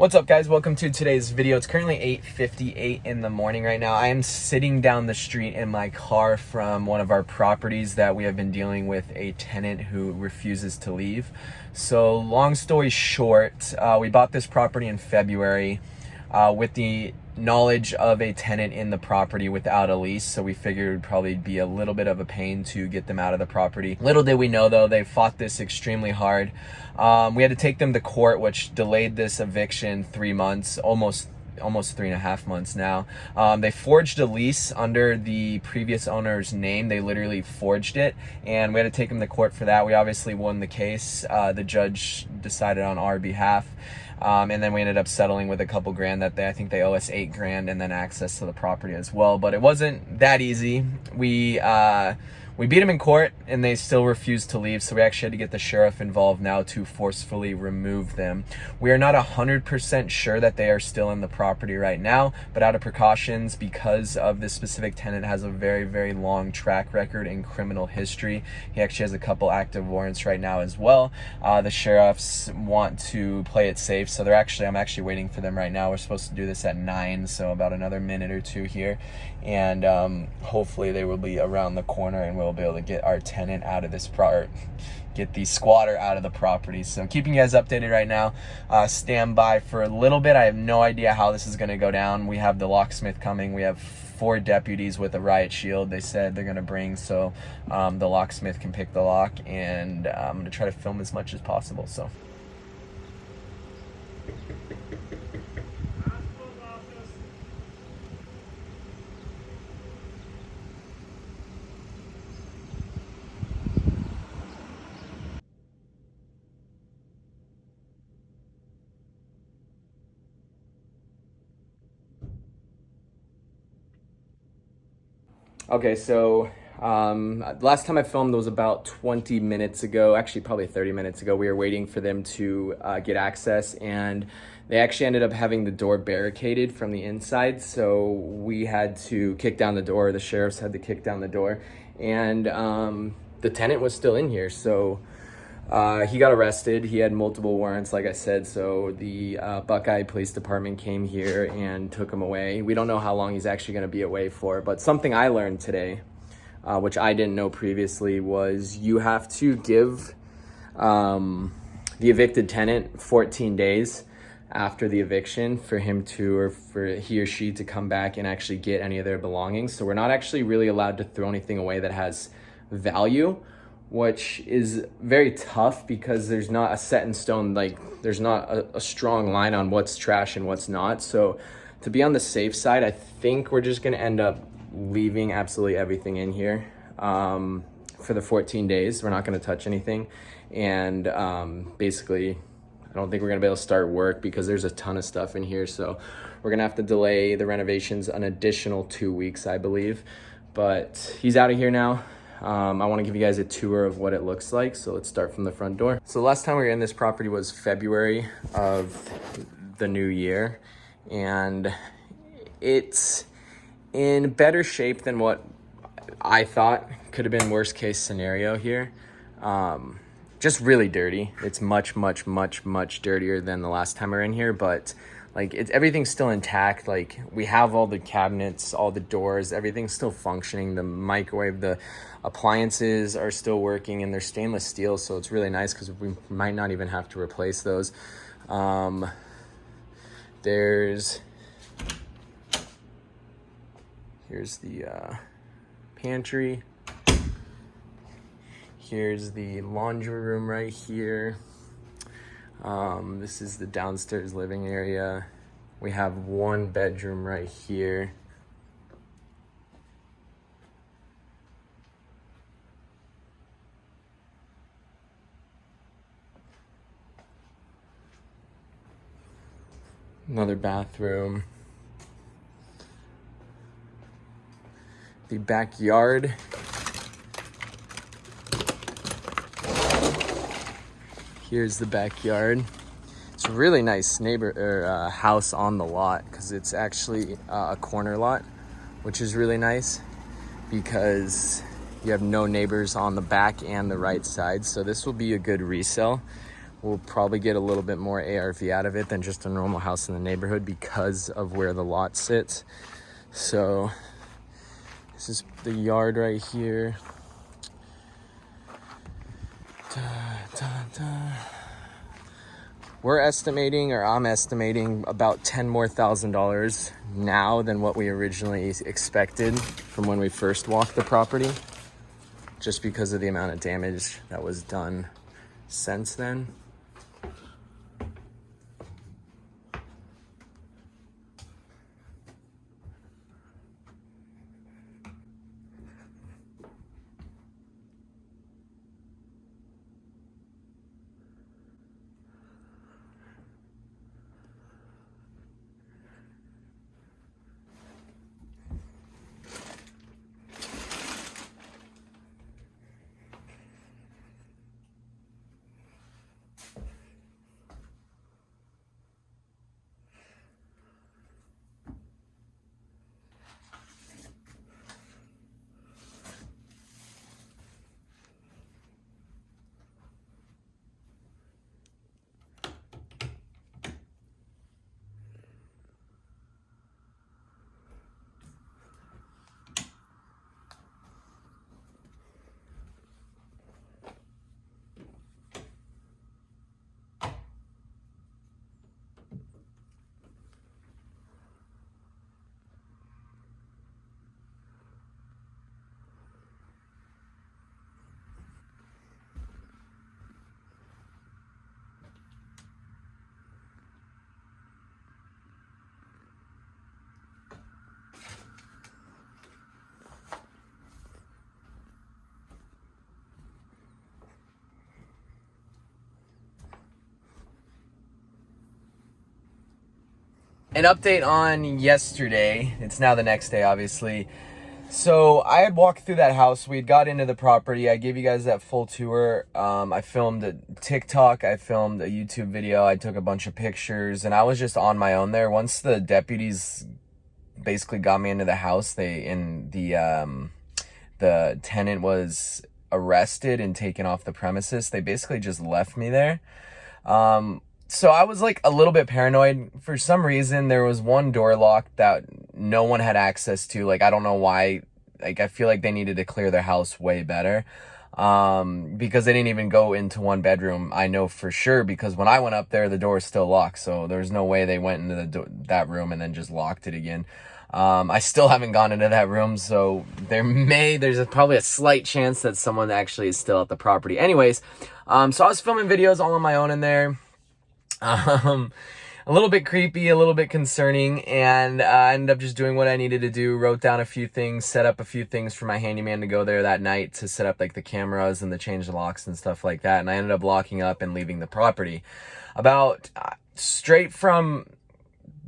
What's up, guys? Welcome to today's video. It's currently 8:58 in the morning right now. I am sitting down the street in my car from one of our properties that we have been dealing with a tenant who refuses to leave. So long story short, we bought this property in February with the knowledge of a tenant in the property without a lease, so we figured it would probably be a little bit of a pain to get them out of the property. Little did we know, though, they fought this extremely hard. We had to take them to court, which delayed this eviction 3 months, almost 3.5 months now. They forged a lease under the previous owner's name. They literally forged it, and we had to take them to court for that. We obviously won the case. The judge decided on our behalf. And then we ended up settling with a couple grand that I think they owe us $8,000 and then access to the property as well. But it wasn't that easy. We beat them in court and they still refused to leave. So we actually had to get the sheriff involved now to forcefully remove them. We are not 100% sure that they are still in the property right now, but out of precautions, because of this specific tenant has a very, very long track record in criminal history. He actually has a couple active warrants right now as well. The sheriffs want to play it safe. So I'm actually waiting for them right now. We're supposed to do this at 9, so about another minute or two here. And hopefully they will be around the corner and we'll be able to get our tenant out of this get the squatter out of the property. So keeping you guys updated right now. Stand by for a little bit. I have no idea how this is going to go down. We have the locksmith coming. We have 4 deputies with a riot shield they said they're going to bring, so the locksmith can pick the lock, and I'm going to try to film as much as possible. So okay, so last time I filmed was about 20 minutes ago, actually probably 30 minutes ago. We were waiting for them to get access, and they actually ended up having the door barricaded from the inside, so we had to kick down the door. The sheriffs had to kick down the door, and the tenant was still in here, so he got arrested. He had multiple warrants, like I said, so the Buckeye Police Department came here and took him away. We don't know how long he's actually going to be away for, but something I learned today, which I didn't know previously, was you have to give the evicted tenant 14 days after the eviction for him to, or for he or she to come back and actually get any of their belongings. So we're not actually really allowed to throw anything away that has value, which is very tough because there's not a set in stone, like there's not a strong line on what's trash and what's not. So to be on the safe side, I think we're just gonna end up leaving absolutely everything in here for the 14 days. We're not gonna touch anything. And basically, I don't think we're gonna be able to start work because there's a ton of stuff in here. So we're gonna have to delay the renovations an additional 2 weeks, I believe. But he's out of here now. I want to give you guys a tour of what it looks like. So let's start from the front door. So the last time we were in this property was February of the new year, and it's in better shape than what I thought could have been worst case scenario here. Just really dirty. It's much, much, much, much dirtier than the last time we were in here, but like everything's still intact. Like we have all the cabinets, all the doors, everything's still functioning. The microwave, the appliances are still working, and they're stainless steel, so it's really nice because we might not even have to replace those. Here's the pantry. Here's the laundry room right here. This is the downstairs living area. We have 1 bedroom right here. Another bathroom. The backyard. Here's the backyard. It's a really nice house on the lot because it's actually a corner lot, which is really nice because you have no neighbors on the back and the right side. So this will be a good resale. we'll probably get a little bit more ARV out of it than just a normal house in the neighborhood because of where the lot sits. So this is the yard right here. We're estimating, or I'm estimating, about $10,000 more now than what we originally expected from when we first walked the property, just because of the amount of damage that was done since then. An update on yesterday. It's now the next day, obviously. So I had walked through that house. We had got into the property. I gave you guys that full tour. I filmed a TikTok. I filmed a YouTube video. I took a bunch of pictures, and I was just on my own there. Once the deputies basically got me into the house, the tenant was arrested and taken off the premises. They basically just left me there. So I was like a little bit paranoid. For some reason, there was one door locked that no one had access to. Like, I don't know why. Like, I feel like they needed to clear their house way better. Because they didn't even go into one bedroom. I know for sure, because when I went up there, the door was still locked. So there's no way they went into that room and then just locked it again. I still haven't gone into that room, so there's probably a slight chance that someone actually is still at the property. Anyways, so I was filming videos all on my own in there. A little bit creepy, a little bit concerning, and I ended up just doing what I needed to do, wrote down a few things, set up a few things for my handyman to go there that night to set up like the cameras and the change the locks and stuff like that, and I ended up locking up and leaving the property. About straight from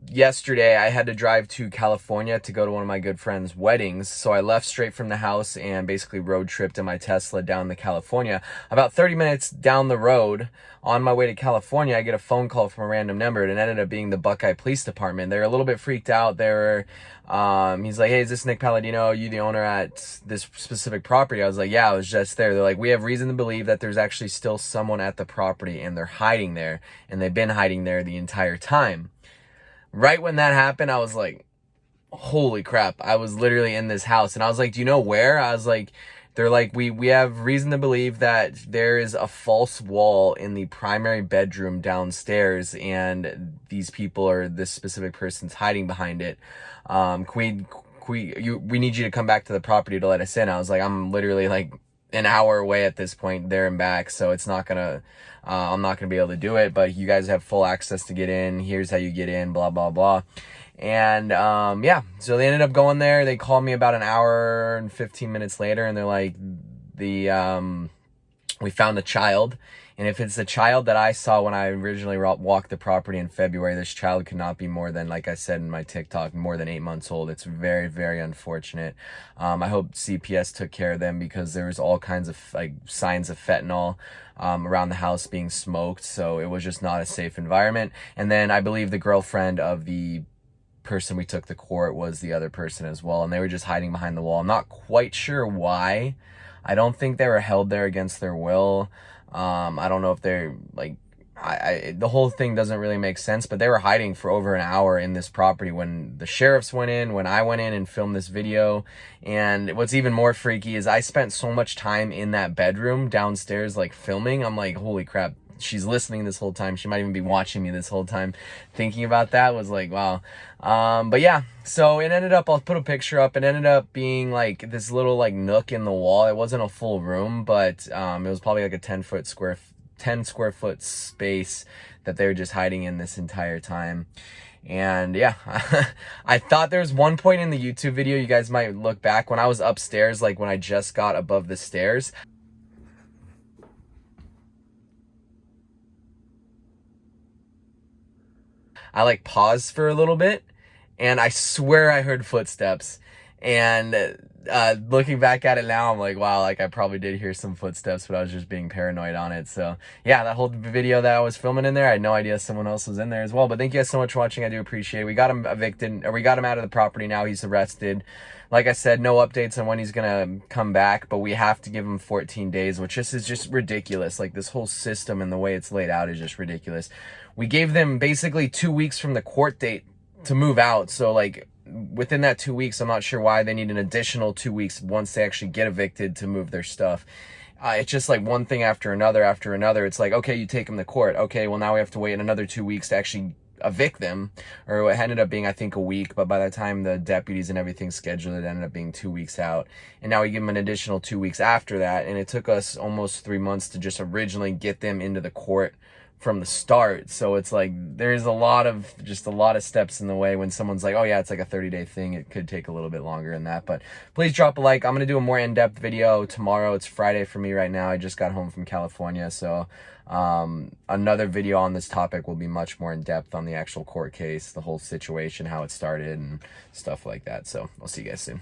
yesterday, I had to drive to California to go to one of my good friend's weddings. So I left straight from the house and basically road tripped in my Tesla down to California. About 30 minutes down the road, on my way to California, I get a phone call from a random number, and it ended up being the Buckeye Police Department. They're a little bit freaked out. He's like, "Hey, is this Nick Palladino? Are you the owner at this specific property?" I was like, "Yeah, I was just there." They're like, "We have reason to believe that there's actually still someone at the property, and they're hiding there, and they've been hiding there the entire time." Right when that happened, I was like, holy crap. I was literally in this house, and I was like, "Do you know where?" I was like, they're like, we have reason to believe that there is a false wall in the primary bedroom downstairs, and these people, or this specific person's hiding behind it. We need you to come back to the property to let us in. I was like, I'm literally like an hour away at this point, there and back, so it's not gonna, I'm not gonna be able to do it, but you guys have full access to get in. Here's how you get in, blah, blah, blah. And yeah, so they ended up going there. They called me about an hour and 15 minutes later, and they're like, we found the child. And if it's the child that I saw when I originally walked the property in February, this child could not be more than, like I said in my TikTok, more than 8 months old. It's very, very unfortunate. I hope CPS took care of them, because there was all kinds of like signs of fentanyl around the house being smoked. So it was just not a safe environment. And then I believe the girlfriend of the person we took to court was the other person as well, and they were just hiding behind the wall. I'm not quite sure why. I don't think they were held there against their will. I don't know if they're like the whole thing doesn't really make sense, but they were hiding for over an hour in this property when the sheriffs went in, when I went in and filmed this video. And what's even more freaky is I spent so much time in that bedroom downstairs, like filming. I'm like, holy crap, she's listening this whole time. She might even be watching me this whole time. Thinking about that was like, wow. But yeah, so it ended up, I'll put a picture up. It ended up being like this little like nook in the wall. It wasn't a full room, but it was probably like a 10 square foot space that they were just hiding in this entire time. And yeah, I thought there was one point in the YouTube video, you guys might look back, when I was upstairs, like when I just got above the stairs, I like paused for a little bit, and I swear I heard footsteps. And looking back at it now, I'm like, wow, like I probably did hear some footsteps, but I was just being paranoid on it. So yeah, that whole video that I was filming in there, I had no idea someone else was in there as well. But thank you guys so much for watching. I do appreciate it. We got him evicted, or we got him out of the property now. He's arrested. Like I said, no updates on when he's gonna come back, but we have to give him 14 days, which is just ridiculous. Like this whole system and the way it's laid out is just ridiculous. We gave them basically 2 weeks from the court date to move out. So like within that 2 weeks, I'm not sure why they need an additional 2 weeks once they actually get evicted to move their stuff. It's just like one thing after another after another. It's like, okay, you take them to court. Okay, well now we have to wait another 2 weeks to actually evict them. Or it ended up being, I think, a week, but by the time the deputies and everything scheduled, it ended up being 2 weeks out. And now we give them an additional 2 weeks after that, and it took us almost 3 months to just originally get them into the court from the start. So it's like there's a lot of steps in the way. When someone's like, oh yeah, it's like a 30-day thing, it could take a little bit longer than that. But please drop a like. I'm gonna do a more in-depth video tomorrow. It's Friday for me right now. I just got home from California, so another video on this topic will be much more in depth on the actual court case, the whole situation, how it started and stuff like that. So I'll see you guys soon.